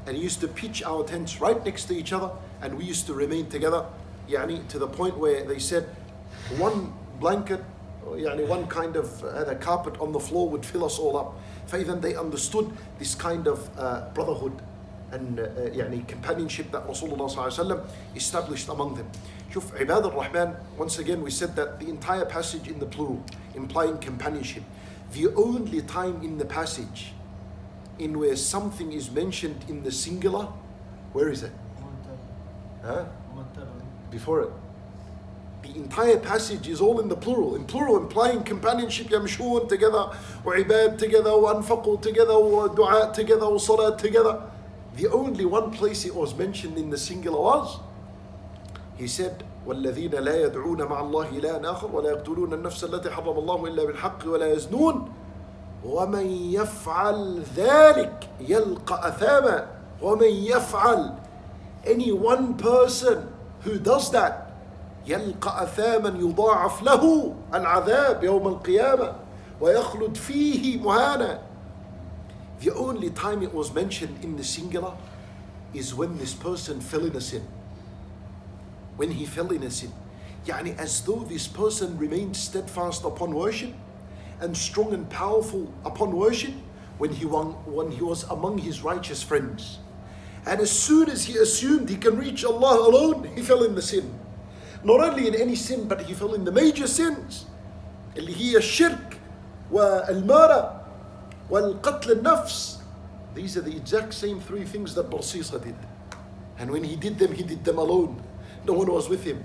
and used to pitch our tents right next to each other and we used to remain together, to the point where they said one blanket, one kind of a carpet on the floor would fill us all up. فإذا they understood this kind of brotherhood and companionship that Rasulullah sallallahu alaihi wasallam established among them. Shuf, Ibad al-Rahman, once again we said that the entire passage in the plural, implying companionship. The only time in the passage in where something is mentioned in the singular, where is it? Before it. The entire passage is all in the plural. In plural, implying companionship, yamshun together, or ibad together, or anfaqu together, or dua together, or salat together. The only one place it was mentioned in the singular was, he said, والذين لا يدعون مع الله إلها آخر ولا يقتلون النفس التي حرم الله إلا بالحق ولا يزنون ومن يفعل ذلك يلقى أثاما. ومن يفعل, any one person who does that, يلقى أثاما يضاعف له العذاب يوم القيامة ويخلد فيه مهانا. The only time it was mentioned in the singular is when this person fell in a sin. When he fell in a sin. As though this person remained steadfast upon worship and strong and powerful upon worship when he was among his righteous friends. And as soon as he assumed he can reach Allah alone, he fell in the sin. Not only in any sin, but he fell in the major sins. اللي هي الشرك والمارة والقتل النفس. These are the exact same three things that Barsisa did. And when he did them alone. No one was with him.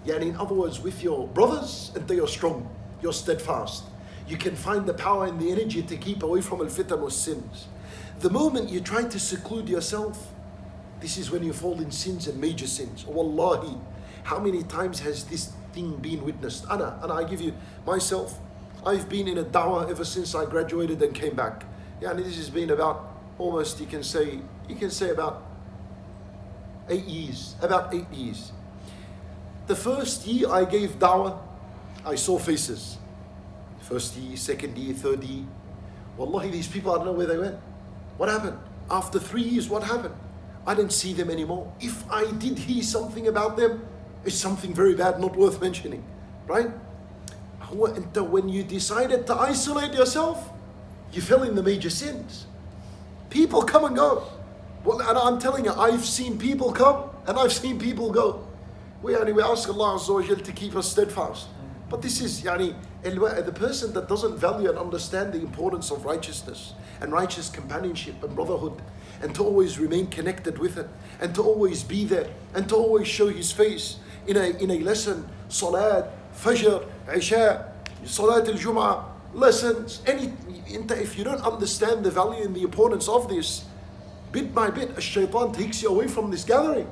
In other words, with your brothers, and they are strong, you're steadfast. You can find the power and the energy to keep away from al-fitan or sins. The moment you try to seclude yourself, this is when you fall in sins and major sins. Wallahi, how many times has this thing been witnessed? And I give you myself, I've been in a dawah ever since I graduated and came back. This has been about almost, you can say about 8 years. About 8 years. The first year I gave dawah, I saw faces. First year, second year, third year. Wallahi, these people, I don't know where they went. What happened? After 3 years, what happened? I didn't see them anymore. If I did hear something about them, it's something very bad, not worth mentioning. Right? When you decided to isolate yourself, you fell in the major sins. People come and go. Well, and I'm telling you, I've seen people come and I've seen people go. We ask Allah Azza wa Jal to keep us steadfast. But this is the person that doesn't value and understand the importance of righteousness and righteous companionship and brotherhood, and to always remain connected with it, and to always be there, and to always show his face in a lesson, salat, fajr, isha, salat al-jum'ah, lessons, if you don't understand the value and the importance of this, bit by bit, shaitan takes you away from this gathering.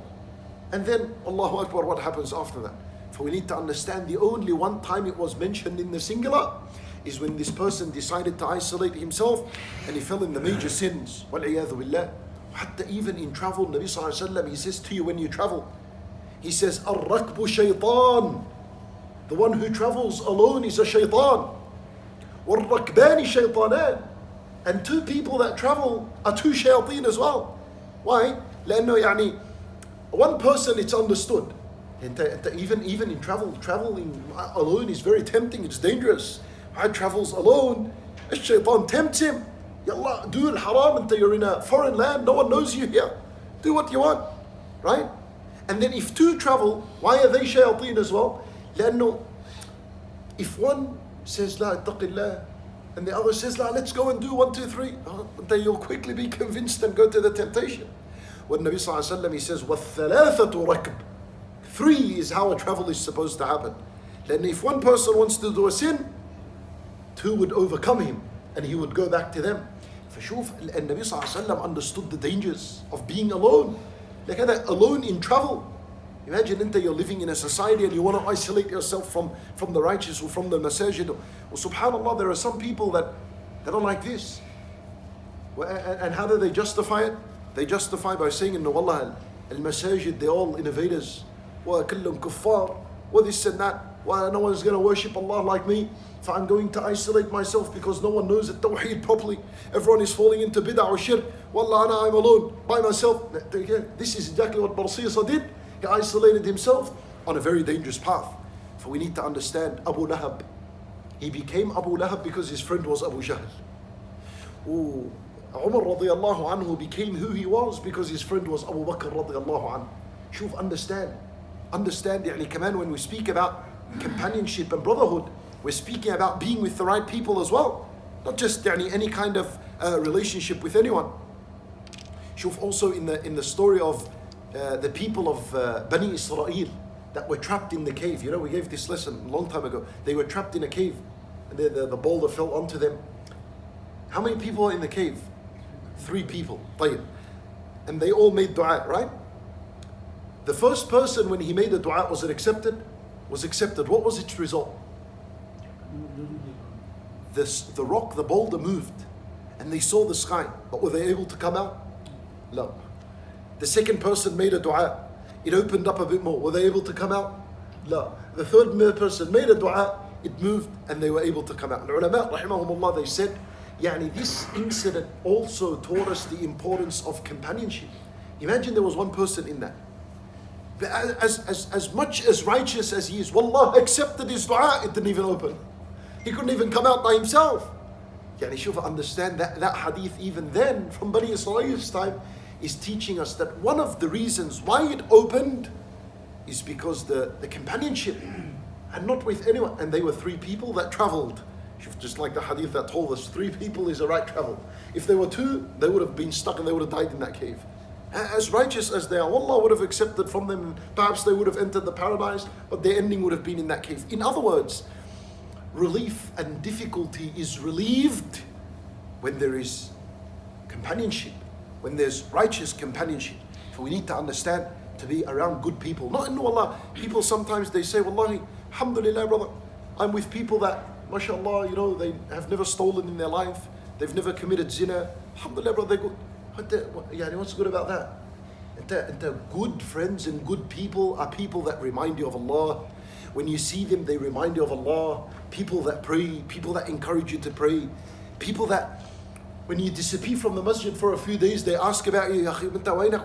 And then, Allahu Akbar, what happens after that? For we need to understand the only one time it was mentioned in the singular is when this person decided to isolate himself and he fell in the major sins. وَالْعِيَاذُ بِاللَّهِ. Hatta even in travel, Nabi Sallallahu Alaihi Wasallam, he says to you when you travel, he says, الرَّكْبُ شَيْطَان. The one who travels alone is a shaitan. وَالرَّكْبَانِ شَيْطَانَان. And two people that travel are two shayateen as well. Why? لأنه one person, it's understood. Even in traveling alone is very tempting, it's dangerous. He travels alone, shaitan tempts him. Yallah, do al-haram, you're in a foreign land, no one knows you here. Do what you want, right? And then if two travel, why are they shayateen as well? لأنه if one says, La ittaqillah, and the other says, La, let's go and do 1, 2, 3, then you'll quickly be convinced and go to the temptation. When Nabi Sallallahu Alaihi Wasallam, he says, وَالثَّلَاثَةُ رَكْبٌ. 3 is how a travel is supposed to happen. Then if one person wants to do a sin, 2 would overcome him and he would go back to them. And Nabi Sallallahu Alaihi Wasallam understood the dangers of being alone. Like that, alone in travel. Imagine you're living in a society and you want to isolate yourself from the righteous or from the masajid. Well, subhanAllah, there are some people that are like this. And how do they justify it? They justify by saying, no, wallah, al-masajid, they're all innovators. وَكَلُّمْ كُفَّارِ, this and that. No one's going to worship Allah like me. So I'm going to isolate myself because no one knows the tawheed properly. Everyone is falling into bid'ah or shirk. Wallah, I'm alone by myself. This is exactly what Barsisa did. He isolated himself on a very dangerous path. For we need to understand Abu Lahab. He became Abu Lahab because his friend was Abu Jahl. Umar radiallahu anhu became who he was because his friend was Abu Bakr radiallahu anhu. Shuf, understand, كمان when we speak about companionship and brotherhood, we're speaking about being with the right people as well. Not just any kind of relationship with anyone. Shuf, also in the story of the people of Bani Israel that were trapped in the cave. We gave this lesson a long time ago. They were trapped in a cave and the boulder fell onto them. How many people are in the cave? 3 people. And they all made dua, right? The first person, when he made the dua, was it accepted? Was accepted. What was its result? The rock, the boulder moved and they saw the sky, but were they able to come out? No. The second person made a dua, it opened up a bit more. Were they able to come out? No. The third person made a dua, it moved and they were able to come out. The ulama, rahimahumullah, they said, this incident also taught us the importance of companionship. Imagine there was one person in that. As much as righteous as he is, wallah accepted his dua, it didn't even open. He couldn't even come out by himself. Shuf, understand that hadith even then from Bani Israel's time is teaching us that one of the reasons why it opened is because the companionship and not with anyone. And they were 3 people that traveled. Just like the hadith that told us 3 people is a right travel. If there were 2, they would have been stuck and they would have died in that cave. As righteous as they are, Allah would have accepted from them. Perhaps they would have entered the paradise, but their ending would have been in that cave. In other words, relief and difficulty is relieved when there is companionship, when there's righteous companionship. So we need to understand to be around good people. Not in Allah. People sometimes they say, Wallahi, alhamdulillah, brother, I'm with people that, mashallah, they have never stolen in their life. They've never committed zina. Alhamdulillah, brother, they're good. What's good about that? And the good friends and good people are people that remind you of Allah. When you see them, they remind you of Allah. People that pray, people that encourage you to pray. People that, when you disappear from the masjid for a few days, they ask about you.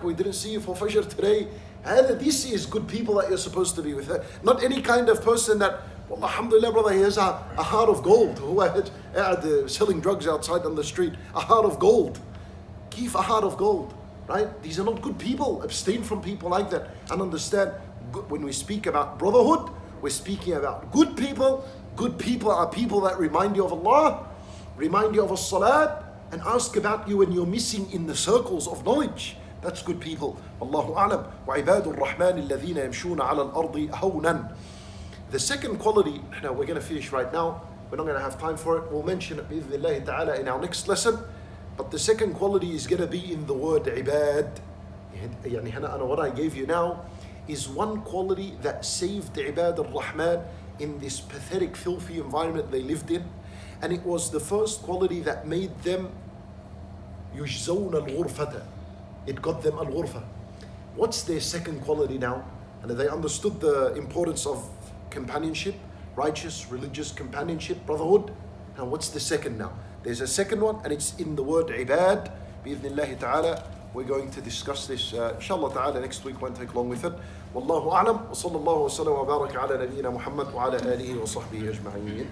We didn't see you for Fajr today. And this is good people that you're supposed to be with. Not any kind of person that, well, alhamdulillah, brother, he has a heart of gold. Who had selling drugs outside on the street. A heart of gold. Keep a heart of gold, right? These are not good people. Abstain from people like that and understand when we speak about brotherhood, We're speaking about good people. Good people are people that remind you of Allah, remind you of as-salat, and ask about you when you're missing in the circles of knowledge. That's good people. Allahu a'lam. وَعِبَادُ الرَّحْمَنِ الَّذِينَ يَمْشُونَ عَلَى الْأَرْضِ هَوْنًا. The second quality, now we're going to finish right now. We're not going to have time for it. We'll mention it bi'idhnillahi ta'ala in our next lesson. But the second quality is going to be in the word ibad. What I gave you now is one quality that saved ibad al-Rahman in this pathetic, filthy environment they lived in. And it was the first quality that made them yujzawna al-ghurfata. It got them al-ghurfa. What's their second quality now? And they understood the importance of companionship, righteous, religious companionship, brotherhood. And what's the second now? There's a second one, and it's in the word ibad. Bi-idhnillahi ta'ala, we're going to discuss this, inshallah ta'ala, next week. Won't take long with it. Wallahu a'lam. Wa sallallahu wa sallam wa baraka ala nabiyyina Muhammad wa ala alihi wa sahbihi ajma'een.